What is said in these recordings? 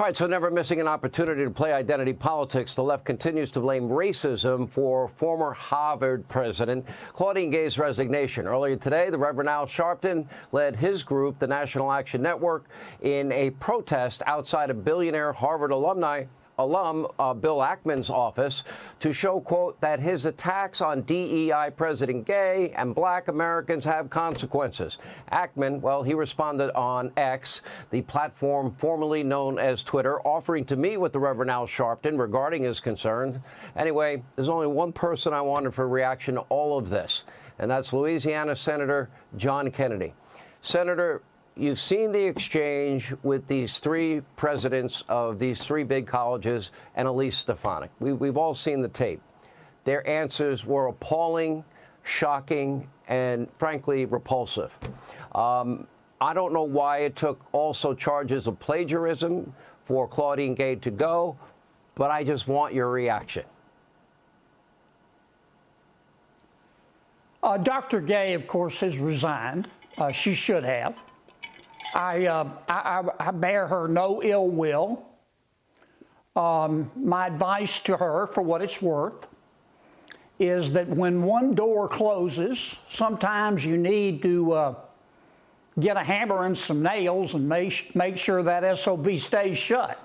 All right, so never missing an opportunity to play identity politics, the left continues to blame racism for former Harvard president Claudine Gay's resignation. Earlier today, the Reverend Al Sharpton led his group, the National Action Network, in a protest outside of billionaire Harvard alum Bill Ackman's office to show, quote, that his attacks on DEI President Gay and black Americans have consequences. Ackman, well, he responded on X, the platform formerly known as Twitter, offering to meet with the Reverend Al Sharpton regarding his concerns. Anyway, there's only one person I wanted for a reaction to all of this, and that's Louisiana Senator John Kennedy. Senator, you've seen the exchange with these three presidents of these three big colleges and Elise Stefanik. We've all seen the tape. Their answers were appalling, shocking, and frankly repulsive. I don't know why it took also charges of plagiarism for Claudine Gay to go, but I just want your reaction. Dr. Gay, of course, has resigned. She should have. I bear her no ill will. My advice to her, for what it's worth, is that when one door closes, sometimes you need to get a hammer and some nails and make sure that SOB stays shut,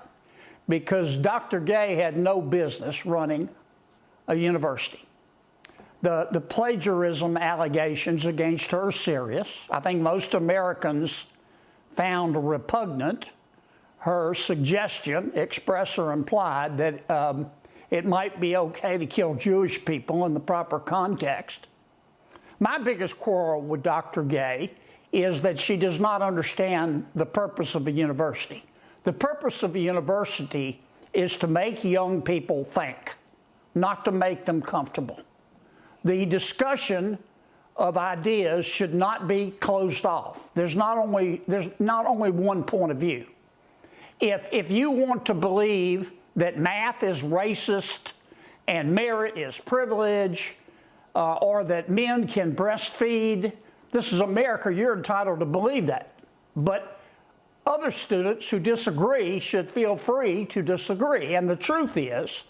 because Dr. Gay had no business running a university. The plagiarism allegations against her are serious. I think most Americans found repugnant her suggestion, express or implied, that it might be okay to kill Jewish people in the proper context. My biggest quarrel with Dr. Gay is that she does not understand the purpose of a university. The purpose of a university is to make young people think, not to make them comfortable. The discussion of ideas should not be closed off. There's not only one point of view. If you want to believe that math is racist and merit is privilege, or that men can breastfeed, this is America, you're entitled to believe that. But other students who disagree should feel free to disagree. And the truth is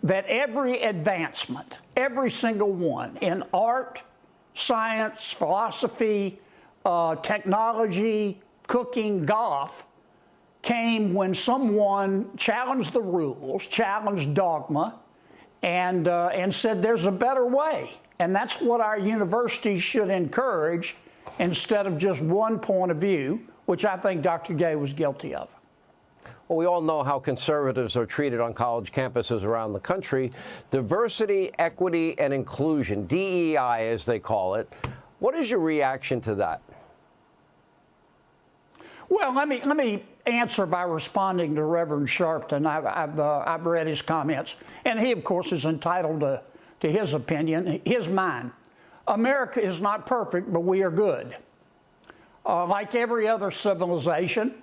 that every advancement, every single one, in art, science, philosophy, technology, cooking, golf, came when someone challenged the rules, challenged dogma, and said there's a better way. And that's what our universities should encourage, instead of just one point of view, which I think Dr. Gay was guilty of. Well, we all know how conservatives are treated on college campuses around the country. Diversity, equity, and inclusion, DEI as they call it. What is your reaction to that? Well, let me answer by responding to Reverend Sharpton. I've read his comments, and he, of course, is entitled to his opinion, his mind. America is not perfect, but we are good. Like every other civilization,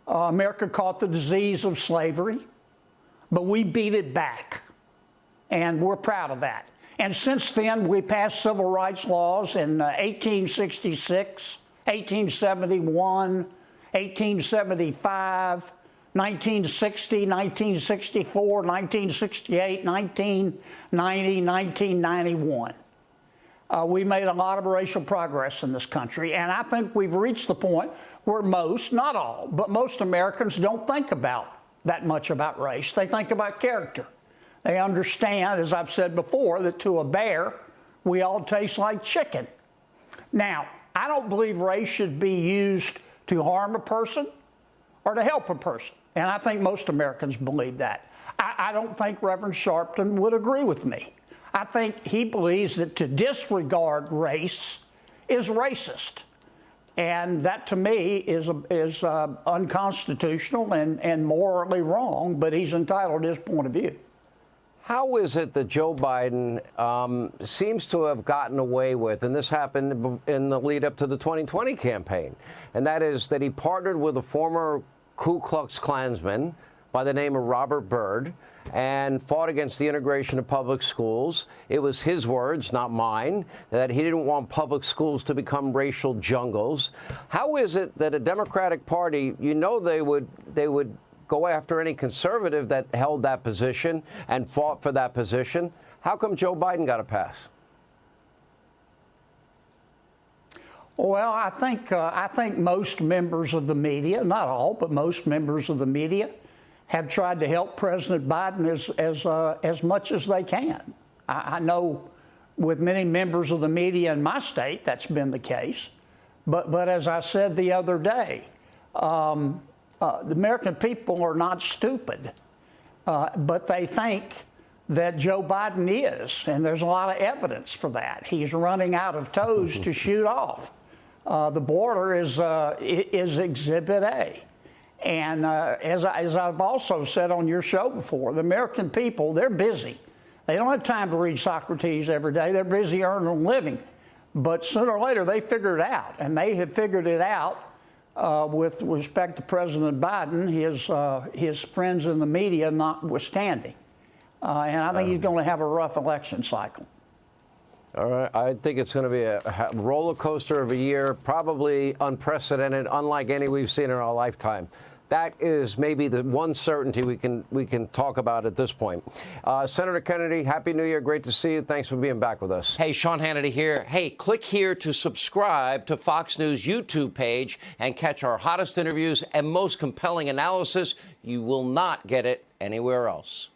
America caught the disease of slavery, but we beat it back, and we're proud of that. And since then, we passed civil rights laws in 1866, 1871, 1875, 1960, 1964, 1968, 1990, 1991. We made a lot of racial progress in this country, and I think we've reached the point where most, not all, but most Americans don't think that much about race. They think about character. They understand, as I've said before, that to a bear, we all taste like chicken. Now, I don't believe race should be used to harm a person or to help a person, and I think most Americans believe that. I don't think Reverend Sharpton would agree with me. I think he believes that to disregard race is racist. And that, to me, is unconstitutional and morally wrong, but he's entitled to his point of view. How is it that Joe Biden seems to have gotten away with, and this happened in the lead up to the 2020 campaign, and that is that he partnered with a former Ku Klux Klansman by the name of Robert Byrd and fought against the integration of public schools. It was his words, not mine, that he didn't want public schools to become racial jungles. How is it that a Democratic Party, you know, they would go after any conservative that held that position and fought for that position. How come Joe Biden got a pass? Well, I think most members of the media, not all, but most members of the media, have tried to help President Biden as much as they can. I know with many members of the media in my state that's been the case. But as I said the other day, the American people are not stupid, but they think that Joe Biden is, and there's a lot of evidence for that. He's running out of toes to shoot off. The border is Exhibit A. And as I've also said on your show before, the American people, they're busy. They don't have time to read Socrates every day. They're busy earning a living. But sooner or later, they figure it out. And they have figured it out with respect to President Biden, his friends in the media notwithstanding. And I think he's going to have a rough election cycle. All right. I think it's going to be a roller coaster of a year, probably unprecedented, unlike any we've seen in our lifetime. That is maybe the one certainty we can talk about at this point. Senator Kennedy, Happy New Year. Great to see you. Thanks for being back with us. Hey, Sean Hannity here. Hey, click here to subscribe to Fox News YouTube page and catch our hottest interviews and most compelling analysis. You will not get it anywhere else.